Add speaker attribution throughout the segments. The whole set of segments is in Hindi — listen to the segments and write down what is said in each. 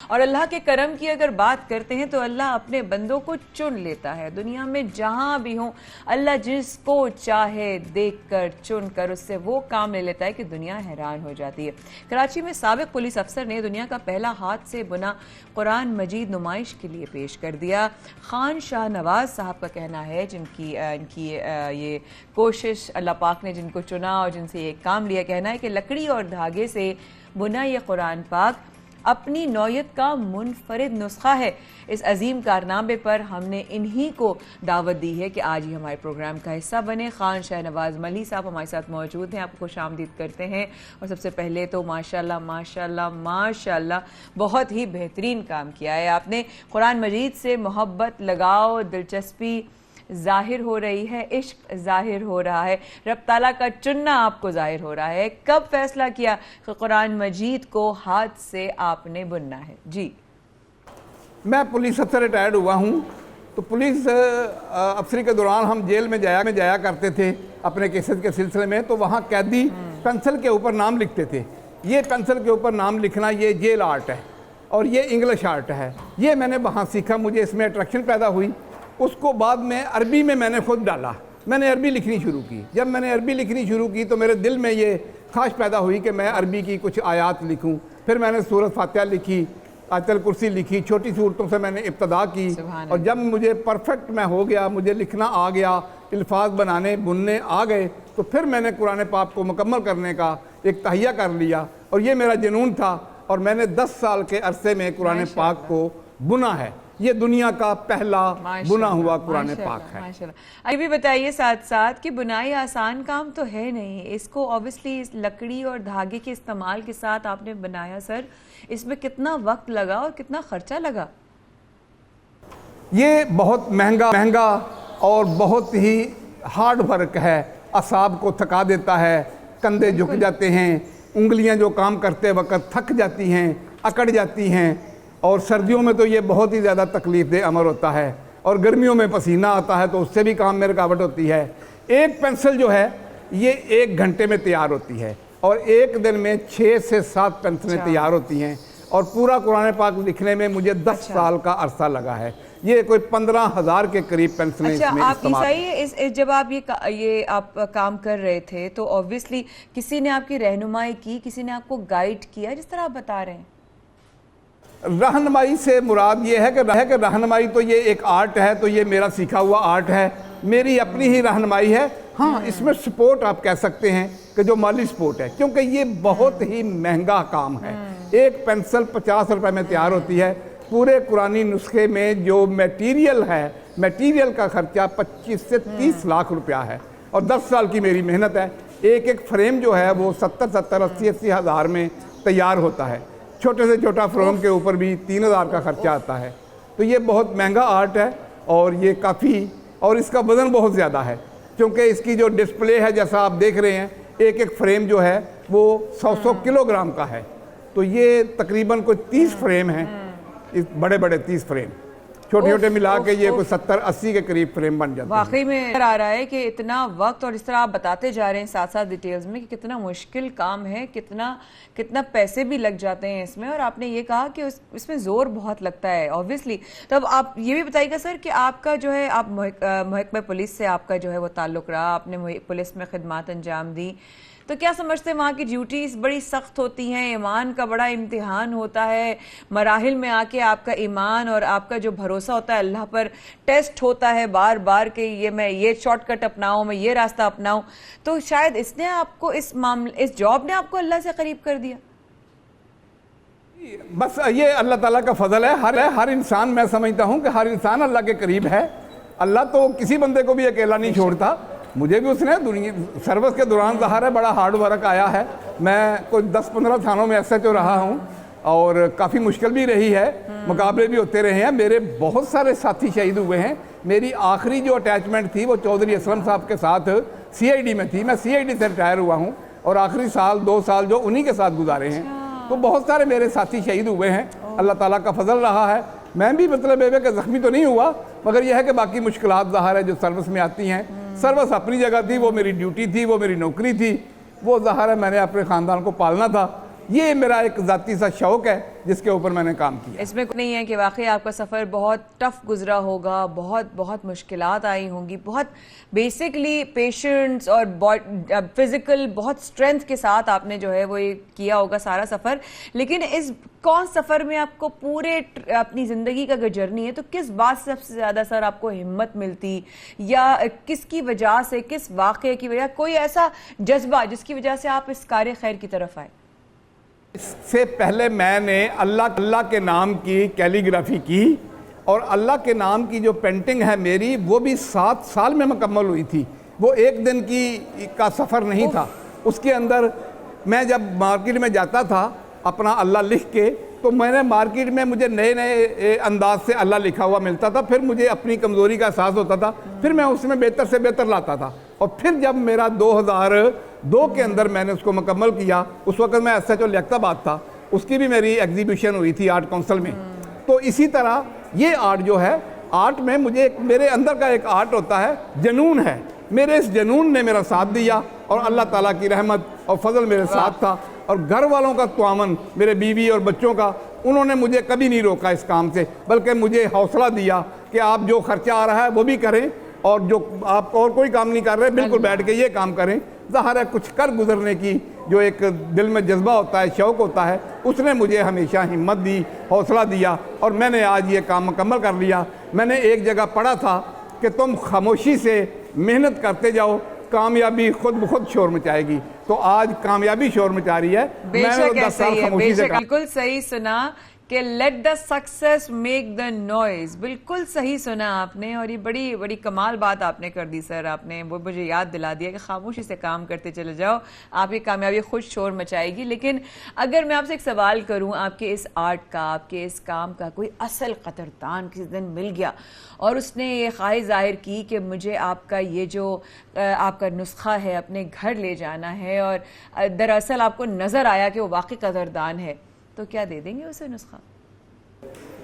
Speaker 1: और अल्लाह के करम की अगर बात करते हैं तो अल्लाह अपने बंदों को चुन लेता है। दुनिया में जहां भी हो अल्लाह जिसको चाहे देखकर चुनकर उससे वो काम ले लेता है कि दुनिया हैरान हो जाती है। कराची में साबिक पुलिस अफसर ने दुनिया का पहला हाथ से बुना कुरान मजीद नुमाइश के लिए पेश कर दिया। खान शाह नवाज साहब का कहना है इनकी ये कोशिश अल्लाह पाक ने जिनको चुना और जिनसे ये काम लिया, कहना है कि लकड़ी और धागे से बुना ये कुरान पाक अपनी नौयत का मुनफरिद नुस्खा है। इस अजीम कारनामे पर हमने इन्हीं को दावत दी है कि आज ही हमारे प्रोग्राम का हिस्सा बने। खान शाह नवाज मली साहब हमारे साथ मौजूद हैं, आपको खुशामदीद करते हैं। और सबसे पहले तो माशाल्लाह माशाल्लाह माशाल्लाह बहुत ही बेहतरीन काम किया है आपने। कुरान मजीद से मोहब्बत, लगाव, दिलचस्पी जाहिर हो रही है, इश्क जाहिर हो रहा है, रब ताला का चुनना आपको जाहिर हो रहा है। कब फैसला किया कि कुरान मजीद को हाथ से आपने बुनना है? जी,
Speaker 2: मैं पुलिस अफसर रिटायर्ड हुआ हूँ। तो पुलिस अफसरी के दौरान हम जेल में जाया करते थे अपने केसेस के सिलसिले में। तो वहाँ कैदी पेंसिल के ऊपर नाम लिखते थे। ये पेंसिल के ऊपर नाम लिखना ये जेल आर्ट है और ये इंग्लिश आर्ट है। ये मैंने वहाँ सीखा, मुझे इसमें अट्रैक्शन पैदा हुई। उसको बाद में अरबी में मैंने खुद डाला, मैंने अरबी लिखनी शुरू की। जब मैंने अरबी लिखनी शुरू की तो मेरे दिल में ये ख्वाहिश पैदा हुई कि मैं अरबी की कुछ आयात लिखूं। फिर मैंने सूरत फातिहा लिखी, आयतुल कुर्सी लिखी, छोटी सूरतों से मैंने इब्तदा की। और जब मुझे परफेक्ट मैं हो गया, मुझे लिखना आ गया, अल्फाज बनाने बुनने आ गए, तो फिर मैंने कुरान पाक को मुकम्मल करने का एक तहिया कर लिया। और ये मेरा जुनून था और मैंने 10 साल के अरसे में कुरान पाक को बुना है। ये दुनिया का पहला बुना हुआ कुरान पाक है।
Speaker 1: माशाल्लाह। अभी बताइए साथ साथ कि बुनाई आसान काम तो है नहीं, इसको ऑब्वियसली इस लकड़ी और धागे के इस्तेमाल के साथ आपने बनाया। सर, इसमें कितना वक्त लगा और कितना खर्चा लगा?
Speaker 2: ये बहुत महंगा और बहुत ही हार्ड वर्क है। असाब को थका देता है, कंधे झुक जाते हैं, उंगलियां जो काम करते वक्त थक जाती हैं, अकड़ जाती हैं। और सर्दियों में तो ये बहुत ही ज़्यादा तकलीफ दे अमर होता है। और गर्मियों में पसीना आता है तो उससे भी काम में रुकावट होती है। एक पेंसिल जो है ये 1 घंटे में तैयार होती है और एक दिन में 6 से 7 पेंसिलें तैयार होती हैं। और पूरा कुरान पाक लिखने में मुझे 10 साल का अरसा लगा है। ये कोई 15,000 के करीब पेंसिलें इसमें
Speaker 1: आप ईसाई जब आप ये आप काम कर रहे थे तो ऑब्वियसली किसी ने आपकी रहनुमाई की, किसी ने आपको गाइड किया, जिस तरह आप बता रहे हैं?
Speaker 2: रहनुमाई से मुराद ये है कि रहनुमाई तो ये एक आर्ट है, तो ये मेरा सीखा हुआ आर्ट है, मेरी अपनी ही रहनुमाई है। हाँ, इसमें सपोर्ट आप कह सकते हैं कि जो माली सपोर्ट है, क्योंकि ये बहुत ही महंगा काम है। एक पेंसिल 50 रुपए में तैयार होती है। पूरे कुरानी नुस्खे में जो मटेरियल है, मटेरियल का खर्चा 25 से 30 लाख रुपया है। और 10 साल की मेरी मेहनत है। एक फ्रेम जो है वो 70 80 हज़ार में तैयार होता है। छोटे से छोटा फ्रेम के ऊपर भी 3,000 का खर्चा आता है। तो ये बहुत महंगा आर्ट है और ये काफ़ी, और इसका वज़न बहुत ज़्यादा है, क्योंकि इसकी जो डिस्प्ले है जैसा आप देख रहे हैं, एक फ्रेम जो है वो 100 किलोग्राम का है। तो ये तकरीबन कोई 30 फ्रेम हैं, इस बड़े 30 फ्रेम, छोटे छोटे मिला के ये कोई 70-80 के करीब फ्रेम बन जाते हैं।
Speaker 1: वाकई में आ रहा है कि इतना वक्त, और इस तरह आप बताते जा रहे हैं साथ साथ डिटेल्स में कि कितना मुश्किल काम है, कितना पैसे भी लग जाते हैं इसमें। और आपने ये कहा कि इसमें जोर बहुत लगता है ऑब्वियसली। तब आप ये भी बताइएगा सर कि आपका जो है, आप महकमा पुलिस से आपका जो है वो ताल्लुक रहा, आपने पुलिस में खिदमत अंजाम दी, तो क्या समझते हैं वहाँ की ड्यूटीज बड़ी सख्त होती हैं, ईमान का बड़ा इम्तिहान होता है, मराहिल में आके आपका ईमान और आपका जो भरोसा होता है अल्लाह पर टेस्ट होता है बार बार कि ये मैं ये शॉर्टकट अपनाऊं, मैं ये रास्ता अपनाऊं। तो शायद इसने आपको इस जॉब ने आपको अल्लाह से करीब कर दिया।
Speaker 2: बस ये अल्लाह ताला का फजल है। हर इंसान, मैं समझता हूँ कि हर इंसान अल्लाह के करीब है। अल्लाह तो किसी बंदे को भी अकेला नहीं छोड़ता। मुझे भी उसने दुनिया सर्विस के दौरान ज़ाहिर है बड़ा हार्ड वर्क आया है। मैं कोई 10-15 थानों में SHO रहा हूँ और काफ़ी मुश्किल भी रही है, मुकाबले भी होते रहे हैं। मेरे बहुत सारे साथी शहीद हुए हैं। मेरी आखिरी जो अटैचमेंट थी वो चौधरी असलम साहब के साथ CID में थी। मैं CID से रिटायर हुआ हूँ और आखिरी 2 साल जो उन्हीं के साथ गुजारे हैं। तो बहुत सारे मेरे साथी शहीद हुए हैं, अल्लाह ताला का फजल रहा है। मैं भी मतलब कि ज़ख्मी तो नहीं हुआ, मगर यह है कि बाकी मुश्किलात ज़ाहिर है जो सर्विस में आती हैं। सर्विस अपनी जगह थी, वो मेरी ड्यूटी थी, वो मेरी नौकरी थी, वो ज़ाहिर है मैंने अपने ख़ानदान को पालना था। ये मेरा एक ज़ाती सा शौक़ है जिसके ऊपर मैंने काम किया।
Speaker 1: इसमें नहीं है कि वाकई आपका सफ़र बहुत टफ गुजरा होगा, बहुत बहुत मुश्किलात आई होंगी, बहुत बेसिकली पेशेंस और फिजिकल बहुत स्ट्रेंथ के साथ आपने जो है वो ये किया होगा सारा सफ़र। लेकिन इस कौन सफ़र में आपको पूरे अपनी ज़िंदगी का अगर जर्नी है तो किस बात से सबसे ज़्यादा सर आपको हिम्मत मिलती, या किसकी वजह से, किस वाक़े की वजह, कोई ऐसा जज्बा जिसकी वजह से आप इस कार्य खैर की तरफ आए?
Speaker 2: इससे पहले मैंने अल्लाह के नाम की कैलीग्राफी की, और अल्लाह के नाम की जो पेंटिंग है मेरी वो भी 7 साल में मुकम्मल हुई थी। वो एक दिन का सफ़र नहीं था। उसके अंदर मैं जब मार्केट में जाता था अपना अल्लाह लिख के, तो मैंने मार्केट में मुझे नए नए अंदाज से अल्लाह लिखा हुआ मिलता था। फिर मुझे अपनी कमज़ोरी का एहसास होता था, फिर मैं उसमें बेहतर से बेहतर लाता था। और फिर जब मेरा 2002 के अंदर मैंने उसको मुकम्मल किया, उस वक्त मैं SHO लियाकताबाद था, उसकी भी मेरी एग्जीबिशन हुई थी आर्ट काउंसिल में। तो इसी तरह ये आर्ट जो है, आर्ट में मुझे मेरे अंदर का एक आर्ट होता है, जुनून है। मेरे इस जुनून ने मेरा साथ दिया और अल्लाह ताला की रहमत और फजल मेरे साथ था, और घर वालों का तुआमन, मेरे बीवी और बच्चों का, उन्होंने मुझे कभी नहीं रोका इस काम से, बल्कि मुझे हौसला दिया कि आप जो खर्चा आ रहा है वो भी करें, और जो आप और कोई काम नहीं कर रहे बिल्कुल बैठ के ये काम करें। ज़ाहिर है कुछ कर गुजरने की जो एक दिल में जज्बा होता है, शौक़ होता है, उसने मुझे हमेशा हिम्मत दी, हौसला दिया, और मैंने आज ये काम मुकम्मल कर लिया। मैंने एक जगह पढ़ा था कि तुम खामोशी से मेहनत करते जाओ, कामयाबी खुद ब खुद शोर मचाएगी। तो आज कामयाबी शोर मचा रही है।
Speaker 1: बेशक ऐसा ही है, बेशक बिल्कुल सही सुना कि let the success make the noise. बिल्कुल सही सुना आपने, और ये बड़ी बड़ी कमाल बात आपने कर दी सर। आपने वो मुझे याद दिला दिया कि खामोशी से काम करते चले जाओ, आपकी कामयाबी खुद शोर मचाएगी। लेकिन अगर मैं आपसे एक सवाल करूं, आपके इस आर्ट का, आपके इस काम का कोई असल कदरदान किसी दिन मिल गया और उसने ये ख्वाहिश जाहिर की कि मुझे आपका ये जो आपका नुस्खा है अपने घर ले जाना है, और दरअसल आपको नज़र आया कि वो वाकई कदरदान है, तो क्या दे देंगे उसे नुस्खा?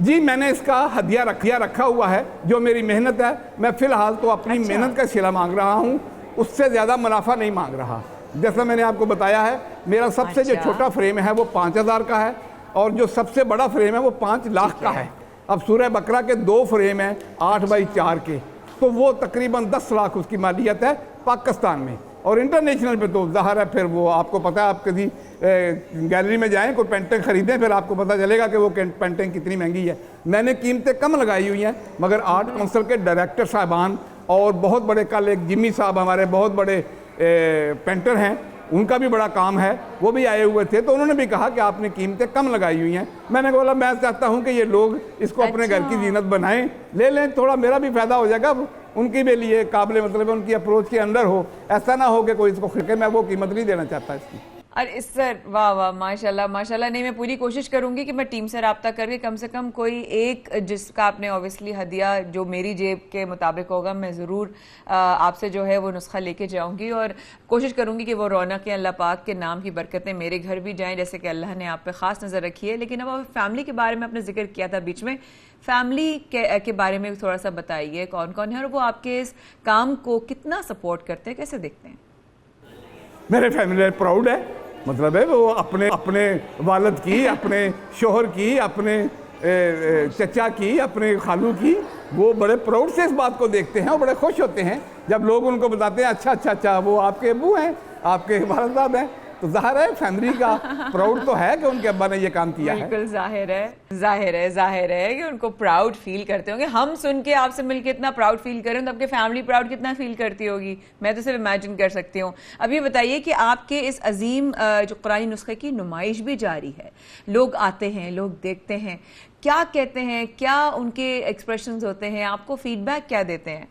Speaker 2: जी, मैंने इसका हदिया रखा हुआ है, जो मेरी मेहनत है। मैं फ़िलहाल तो अपनी मेहनत का सिला मांग रहा हूँ, उससे ज़्यादा मुनाफा नहीं मांग रहा। जैसा मैंने आपको बताया है, मेरा सबसे जो छोटा फ्रेम है वो 5000 का है, और जो सबसे बड़ा फ्रेम है वो 5 लाख का है। अब सूरह बकरा के 2 फ्रेम हैं 8 बाई 4 के, तो वो तकरीबन 10 लाख उसकी मालियत है पाकिस्तान में। और इंटरनेशनल पे तो ज़ाहिर है फिर वो आपको पता है, आप किसी गैलरी में जाएं, कोई पेंटिंग ख़रीदें, फिर आपको पता चलेगा कि वो पेंटिंग कितनी महंगी है। मैंने कीमतें कम लगाई हुई हैं, मगर आर्ट काउंसिल के डायरेक्टर साहबान और बहुत बड़े, कल एक जिम्मी साहब हमारे बहुत बड़े पेंटर हैं, उनका भी बड़ा काम है, वो भी आए हुए थे, तो उन्होंने भी कहा कि आपने कीमतें कम लगाई हुई हैं। मैंने बोला मैं चाहता हूं कि ये लोग इसको अपने घर की जीनत बनाएं, ले लें, थोड़ा मेरा भी फ़ायदा हो जाएगा, उनकी भी लिए काबिल मतलब उनकी अप्रोच के अंदर हो। ऐसा ना हो कि कोई इसको खरीदे, मैं वो कीमत नहीं देना चाहता इसकी।
Speaker 1: अरे सर वाह वाह, माशाल्लाह माशाल्लाह। नहीं, मैं पूरी कोशिश करूंगी कि मैं टीम से रब्ता करके कम से कम कोई एक, जिसका आपने ऑब्वियसली हदिया जो मेरी जेब के मुताबिक होगा, मैं ज़रूर आपसे जो है वो नुस्खा लेके जाऊंगी, और कोशिश करूंगी कि वो रौनक अल्लाह पाक के नाम की बरकतें मेरे घर भी जाएं, जैसे कि अल्लाह ने आप पे ख़ास नज़र रखी है। लेकिन अब आप फैमिली के बारे में आपने जिक्र किया था बीच में, फैमिली के बारे में थोड़ा सा बताइए, कौन कौन है और वो आपके इस काम को कितना सपोर्ट करते हैं, कैसे देखते हैं?
Speaker 2: मेरे फैमिली प्राउड है, मतलब है वो अपने वालिद की, अपने शोहर की, अपने चचा की, अपने खालू की, वो बड़े प्राउड से इस बात को देखते हैं और बड़े खुश होते हैं जब लोग उनको बताते हैं अच्छा अच्छा अच्छा वो आपके अब्बू हैं, आपके वालिद साहब हैं। तो जाहिर है फैमिली का प्राउड तो है कि उनके अब्बा ने ये काम किया है।
Speaker 1: बिल्कुल जाहिर है कि उनको प्राउड फील करते होंगे। हम सुन के आपसे मिलके इतना प्राउड फील करें तो आपके फैमिली प्राउड कितना फील करती होगी, मैं तो सिर्फ इमेजिन कर सकती हूँ। अब ये बताइए कि आपके इस अजीम जो कुरानी नुस्खे की नुमाइश भी जारी है, लोग आते हैं, लोग देखते हैं, क्या कहते हैं, क्या उनके एक्सप्रेशंस होते हैं, आपको फीडबैक क्या देते हैं?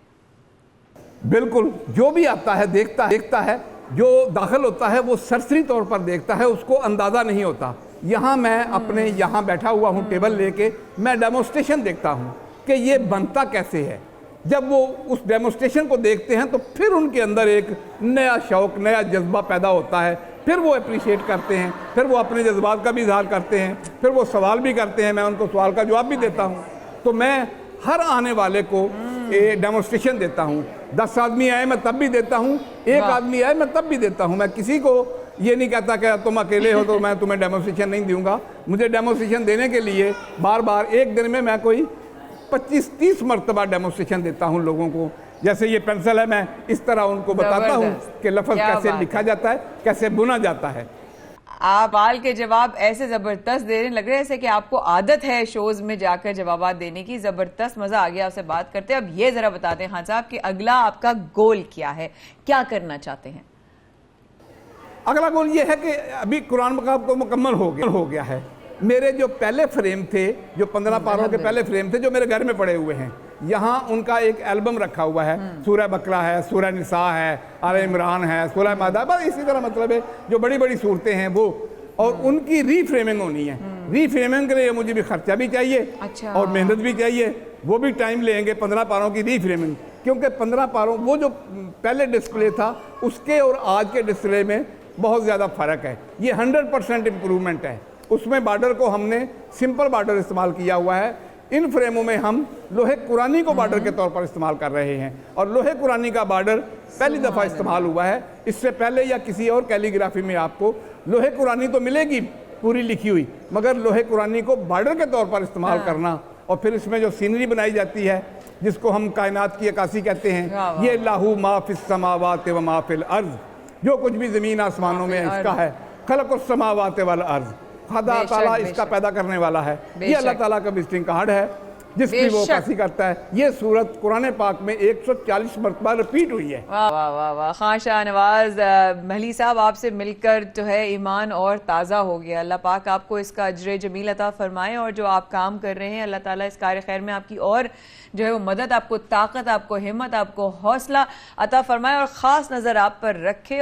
Speaker 2: बिल्कुल, जो भी आता है देखता है, जो दाखिल होता है वो सरसरी तौर पर देखता है, उसको अंदाज़ा नहीं होता। यहाँ मैं अपने यहाँ बैठा हुआ हूँ टेबल लेके, मैं डेमोस्ट्रेशन देखता हूँ कि ये बनता कैसे है। जब वो उस डेमोस्ट्रेशन को देखते हैं तो फिर उनके अंदर एक नया शौक़, नया जज्बा पैदा होता है, फिर वो अप्रिशिएट करते हैं, फिर वो अपने जज्बात का भी इजहार करते हैं, फिर वो सवाल भी करते हैं, मैं उनको सवाल का जवाब भी देता हूँ। तो मैं हर आने वाले को डेमोस्ट्रेशन देता हूँ। 10 आदमी आए मैं तब भी देता हूँ, 1 आदमी आए मैं तब भी देता हूँ। मैं किसी को ये नहीं कहता कि तुम अकेले हो तो मैं तुम्हें डेमोस्ट्रेशन नहीं दूंगा। मुझे डेमोस्ट्रेशन देने के लिए बार बार एक दिन में मैं कोई 25-30 मरतबा डेमोस्ट्रेशन देता हूँ लोगों को। जैसे ये पेंसिल है, मैं इस तरह उनको बताता हूँ कि लफ्ज़ कैसे लिखा जाता है, कैसे बुना जाता है।
Speaker 1: आप सवाल के जवाब ऐसे जबरदस्त दे रहे लग रहे हैं जैसे कि आपको आदत है शोज में जाकर जवाब देने की। जबरदस्त मजा आ गया आपसे बात करते हैं। अब ये जरा बताते हैं खान साहब कि अगला आपका गोल क्या है, क्या करना चाहते हैं?
Speaker 2: अगला गोल ये है कि अभी कुरान मकाम को मुकम्मल हो गया है। मेरे जो पहले फ्रेम थे, जो 15 पारों के पहले फ्रेम थे, जो मेरे घर में पड़े हुए हैं, यहाँ उनका एक एल्बम रखा हुआ है। सूरह बकरा है, सूरह निसा है, आले इमरान है, सूरह मादा, बस इसी तरह मतलब है जो बड़ी बड़ी सूरतें हैं वो, और उनकी रीफ्रेमिंग होनी है। रीफ्रेमिंग के लिए मुझे भी खर्चा भी चाहिए,
Speaker 1: अच्छा।
Speaker 2: और मेहनत भी चाहिए, वो भी टाइम लेंगे। 15 पारों की रीफ्रेमिंग, क्योंकि 15 पारों वो जो पहले डिस्प्ले था उसके और आज के डिस्प्ले में बहुत ज़्यादा फ़र्क है। ये 100% इम्प्रूवमेंट है। उसमें बॉर्डर को हमने सिंपल बॉर्डर इस्तेमाल किया हुआ है। इन फ्रेमों में हम लोहे कुरानी को बॉर्डर के तौर पर इस्तेमाल कर रहे हैं, और लोहे कुरानी का बॉर्डर पहली दफ़ा इस्तेमाल हुआ है। इससे पहले या किसी और कैलीग्राफी में आपको लोहे कुरानी तो मिलेगी पूरी लिखी हुई, मगर लोहे कुरानी को बॉर्डर के तौर पर इस्तेमाल करना, और फिर इसमें जो सीनरी बनाई जाती है जिसको हम कायनात की अक्कासी कहते हैं, ये लाहू मा फिस समावात व मा फिल अर्ज़, जो कुछ भी ज़मीन आसमानों में इसका है, खलक़ुस समावात वल अर्ज़, खुदा ताला इसका पैदा करने वाला है। ये अल्लाह ताला का विजिटिंग कार्ड है जिसकी वो अक्कासी करता है। ये सूरत कुरान पाक में 140 मरतबा रिपीट हुई है।
Speaker 1: वाह वाह वाह वाह। खान शाहनवाज महली साहब, आपसे मिलकर जो है ईमान और ताज़ा हो गया। अल्लाह पाक आपको इसका अजर जमील अता फरमाए, और जो आप काम कर रहे हैं अल्लाह ताला इस कार्य खैर में आपकी और जो है वो मदद, आपको ताकत, आपको हिम्मत, आपको हौसला अता फरमाए, और ख़ास नज़र आप पर रखे।